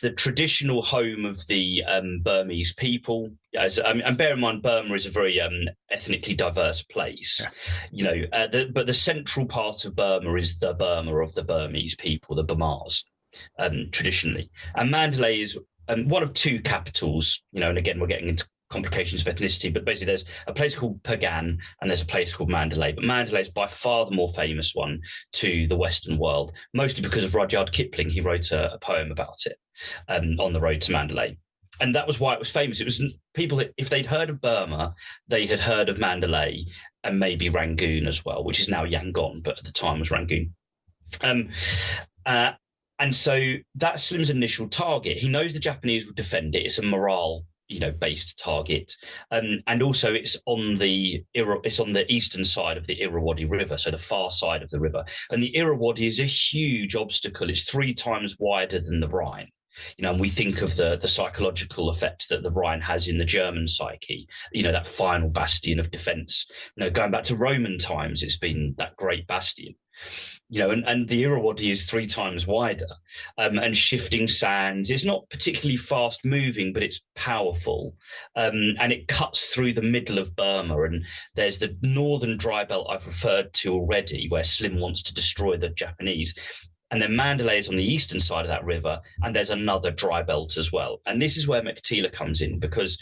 it's the traditional home of the Burmese people. And bear in mind, Burma is a very ethnically diverse place. Yeah. But the central part of Burma is the Burma of the Burmese people, the Burmas, traditionally. And Mandalay is one of two capitals, and again, we're getting into complications of ethnicity, but basically there's a place called Pagan and there's a place called Mandalay. But Mandalay is by far the more famous one to the Western world, mostly because of Rudyard Kipling. He wrote a poem about it on the road to Mandalay. And that was why it was famous. It was people, if they'd heard of Burma, they had heard of Mandalay and maybe Rangoon as well, which is now Yangon, but at the time was Rangoon. And so that's Slim's initial target. He knows the Japanese will defend it. It's a morale based target, and also it's on the eastern side of the Irrawaddy River, so the far side of the river. And the Irrawaddy is a huge obstacle. It's 3 times wider than the Rhine. And we think of the psychological effect that the Rhine has in the German psyche. That final bastion of defence. Going back to Roman times, it's been that great bastion. And the Irrawaddy is 3 times wider, and shifting sands. It's not particularly fast moving, but it's powerful, and it cuts through the middle of Burma. And there's the northern dry belt I've referred to already, where Slim wants to destroy the Japanese. And then Mandalay is on the eastern side of that river, and there's another dry belt as well. And this is where Meiktila comes in, because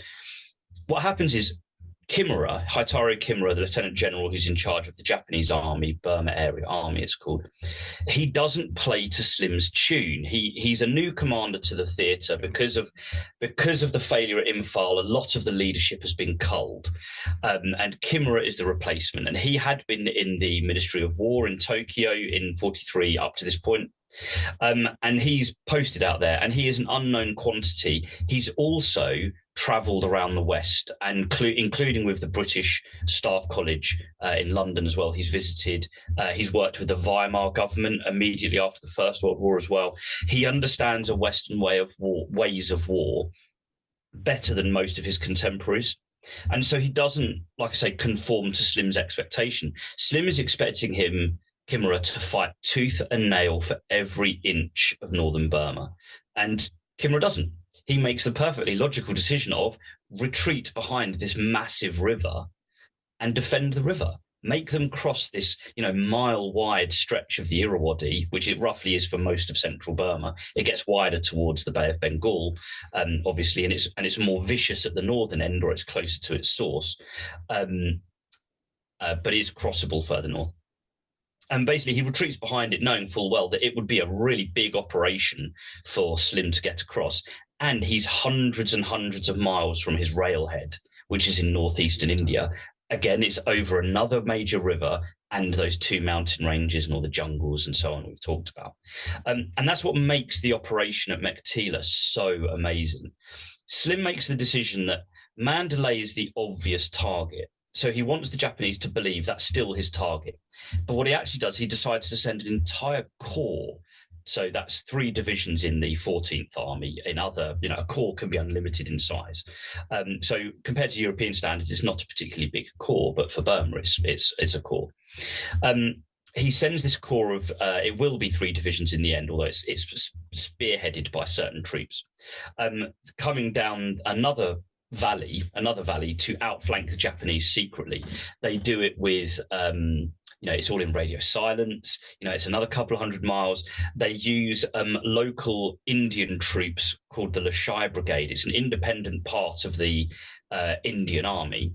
what happens is Kimura, Haitaro Kimura, the lieutenant general who's in charge of the Japanese army, Burma Area Army it's called, he doesn't play to Slim's tune. He's a new commander to the theatre because of the failure at Imphal. A lot of the leadership has been culled, and Kimura is the replacement. And he had been in the Ministry of War in Tokyo in 1943 up to this point. And he's posted out there, and he is an unknown quantity. He's also travelled around the West, and including with the British Staff College in London as well. He's visited, he's worked with the Weimar government immediately after the First World War as well. He understands a Western ways of war better than most of his contemporaries. And so he doesn't, like I say, conform to Slim's expectation. Slim is expecting Kimura to fight tooth and nail for every inch of northern Burma. And Kimura doesn't. He makes the perfectly logical decision of retreat behind this massive river and defend the river. Make them cross this, mile-wide stretch of the Irrawaddy, which it roughly is for most of central Burma. It gets wider towards the Bay of Bengal, obviously, and it's more vicious at the northern end, or it's closer to its source, but it's crossable further north. And basically, he retreats behind it, knowing full well that it would be a really big operation for Slim to get across. And he's hundreds and hundreds of miles from his railhead, which is in northeastern India. Again, it's over another major river and those 2 mountain ranges and all the jungles and so on we've talked about. And that's what makes the operation at Meiktila so amazing. Slim makes the decision that Mandalay is the obvious target. So he wants the Japanese to believe that's still his target. But what he actually does, he decides to send an entire corps. So that's 3 divisions in the 14th Army. In other, a corps can be unlimited in size. So compared to European standards, it's not a particularly big corps, but for Burma, it's a corps. He sends this corps of, it will be 3 divisions in the end, although it's spearheaded by certain troops, coming down another valley to outflank the Japanese secretly. They do it with it's all in radio silence. It's another couple of 100 miles. They use local Indian troops called the Lashai Brigade. It's an independent part of the Indian Army.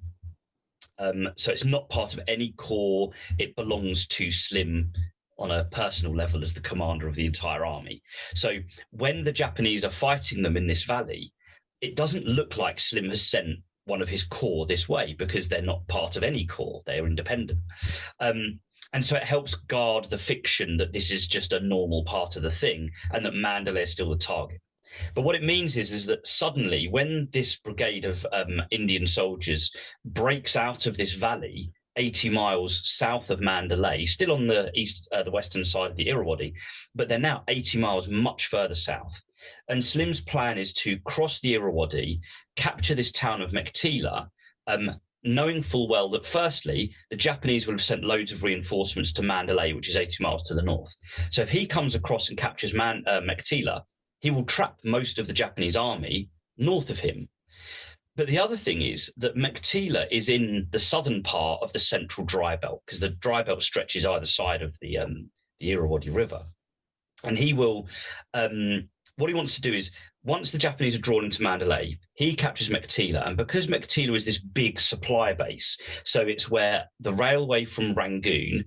So it's not part of any corps. It belongs to Slim on a personal level as the commander of the entire army. So when the Japanese are fighting them in this valley, it doesn't look like Slim has sent one of his corps this way, because they're not part of any corps. They're independent. And so it helps guard the fiction that this is just a normal part of the thing and that Mandalay is still the target. But what it means is that suddenly when this brigade of Indian soldiers breaks out of this valley 80 miles south of Mandalay, still on the western side of the Irrawaddy, but they're now 80 miles much further south. And Slim's plan is to cross the Irrawaddy, capture this town of Meiktila, knowing full well that firstly, the Japanese will have sent loads of reinforcements to Mandalay, which is 80 miles to the north. So if he comes across and captures Meiktila, he will trap most of the Japanese army north of him. But the other thing is that Meiktila is in the southern part of the central dry belt, because the dry belt stretches either side of the Irrawaddy River. And he will, what he wants to do is, once the Japanese are drawn into Mandalay, he captures Meiktila. And because Meiktila is this big supply base, so it's where the railway from Rangoon,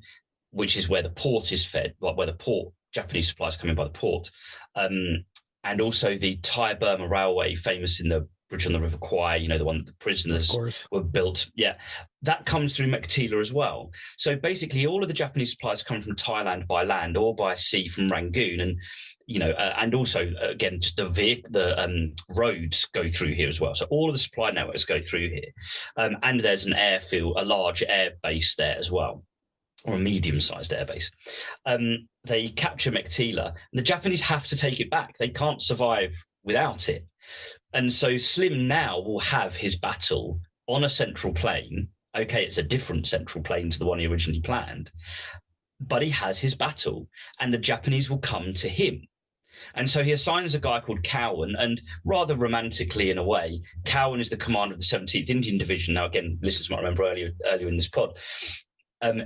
which is where the port is fed, like where the port, Japanese supplies come in by the port, and also the Thai-Burma Railway, famous in the bridge on the River Kwai, you know, the one that the prisoners were built. Yeah, that comes through Meiktila as well. So basically, all of the Japanese supplies come from Thailand by land or by sea from Rangoon, and you know, and also again, just the roads go through here as well. So all of the supply networks go through here, and there's an airfield, a large air base there as well, or a medium-sized airbase. They capture Meiktila, and the Japanese have to take it back. They can't survive without it. And so Slim now will have his battle on a central plain. Okay, it's a different central plain to the one he originally planned, but he has his battle, and the Japanese will come to him. And so he assigns a guy called Cowan, and rather romantically in a way, Cowan is the commander of the 17th Indian Division. Now, again, listeners might remember earlier in this pod,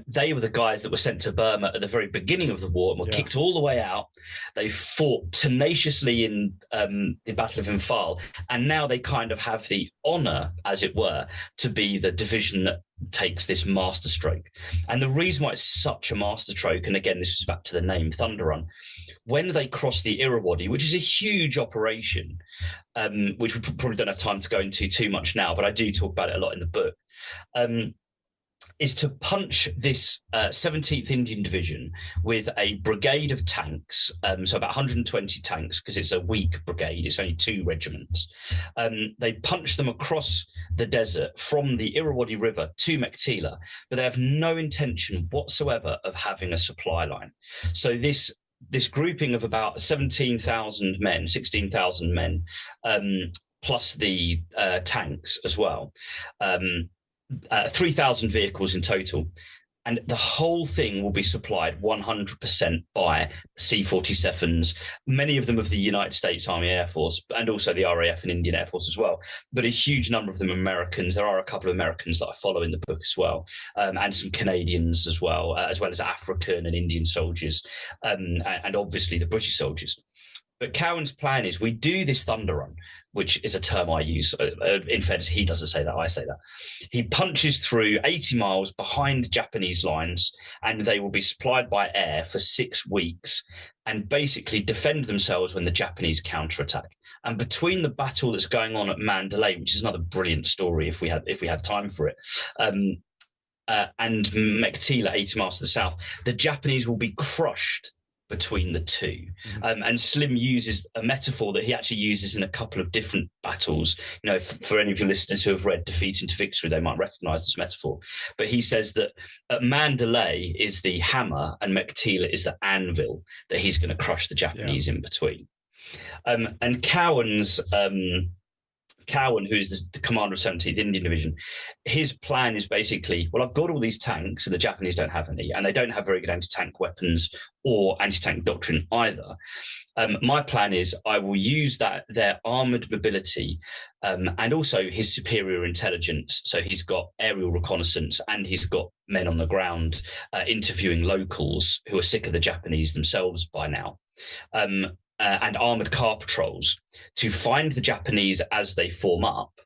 they were the guys that were sent to Burma at the very beginning of the war and were kicked all the way out. They fought tenaciously in the Battle of Imphal, and now they kind of have the honour, as it were, to be the division that takes this masterstroke. And the reason why it's such a masterstroke, and again, this was back to the name, Thunder Run, when they cross the Irrawaddy, which is a huge operation, which we probably don't have time to go into too much now, but I do talk about it a lot in the book, is to punch this 17th Indian Division with a brigade of tanks, so about 120 tanks, because it's a weak brigade, it's only 2 regiments. They punch them across the desert from the Irrawaddy River to Meiktila, but they have no intention whatsoever of having a supply line. So this grouping of about 17,000 men, 16,000 men, plus the tanks as well, 3,000 vehicles in total. And the whole thing will be supplied 100% by C-47s, many of them of the United States Army Air Force, and also the RAF and Indian Air Force as well. But a huge number of them Americans. There are a couple of Americans that I follow in the book as well, and some Canadians as well as African and Indian soldiers, and obviously the British soldiers. But Cowan's plan is we do this Thunder Run, which is a term I use. In fairness, he doesn't say that, I say that. He punches through 80 miles behind Japanese lines, and they will be supplied by air for 6 weeks and basically defend themselves when the Japanese counterattack. And between the battle that's going on at Mandalay, which is another brilliant story if we had time for it, and Meiktila, 80 miles to the south, the Japanese will be crushed between the two. And Slim uses a metaphor that he actually uses in a couple of different battles. You know, for any of your listeners who have read Defeat into Victory, they might recognize this metaphor. But he says that Mandalay is the hammer and Meiktila is the anvil that he's going to crush the Japanese in between. And Cowan, who is the commander of 17th Indian Division, his plan is basically, well, I've got all these tanks and the Japanese don't have any, and they don't have very good anti-tank weapons or anti-tank doctrine either. My plan is I will use their armoured mobility and also his superior intelligence. So he's got aerial reconnaissance and he's got men on the ground interviewing locals who are sick of the Japanese themselves by now. And armoured car patrols to find the Japanese as they form up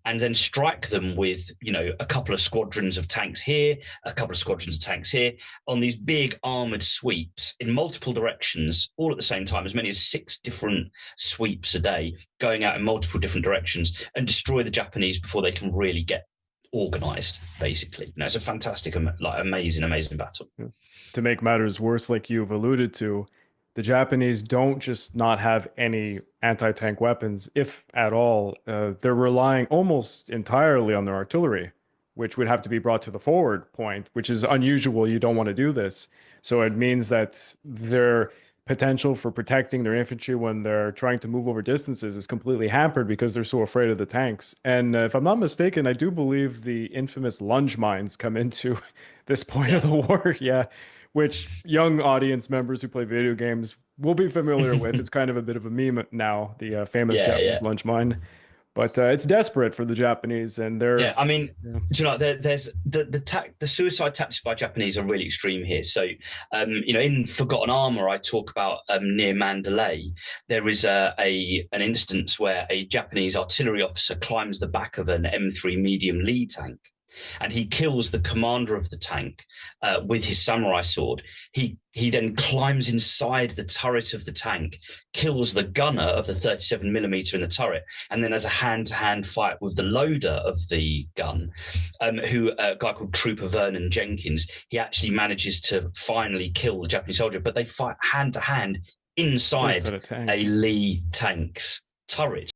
and then strike them with, you know, a couple of squadrons of tanks here, a couple of squadrons of tanks here, on these big armoured sweeps in multiple directions, all at the same time, as many as 6 different sweeps a day, going out in multiple different directions, and destroy the Japanese before they can really get organised, basically. You know, it's a fantastic, like, amazing battle. To make matters worse, like you've alluded to, the Japanese don't just not have any anti-tank weapons, if at all. They're relying almost entirely on their artillery, which would have to be brought to the forward point, which is unusual. You don't want to do this. So it means that their potential for protecting their infantry when they're trying to move over distances is completely hampered because they're so afraid of the tanks. And if I'm not mistaken, I do believe the infamous lunge mines come into this point of the war. Yeah. which young audience members who play video games will be familiar with. It's kind of a bit of a meme now, the famous Yeah, yeah. Japanese lunch mine. But it's desperate for the Japanese, and they're Yeah, I mean, yeah. do you know, there's the suicide tactics by Japanese are really extreme here. So, in Forgotten Armor, I talk about near Mandalay, there is an instance where a Japanese artillery officer climbs the back of an M3 medium Lee tank, and he kills the commander of the tank with his samurai sword. He then climbs inside the turret of the tank, kills the gunner of the 37 millimeter in the turret, and then has a hand-to-hand fight with the loader of the gun, a guy called Trooper Vernon Jenkins. He actually manages to finally kill the Japanese soldier, but they fight hand-to-hand inside a Lee tank's turret.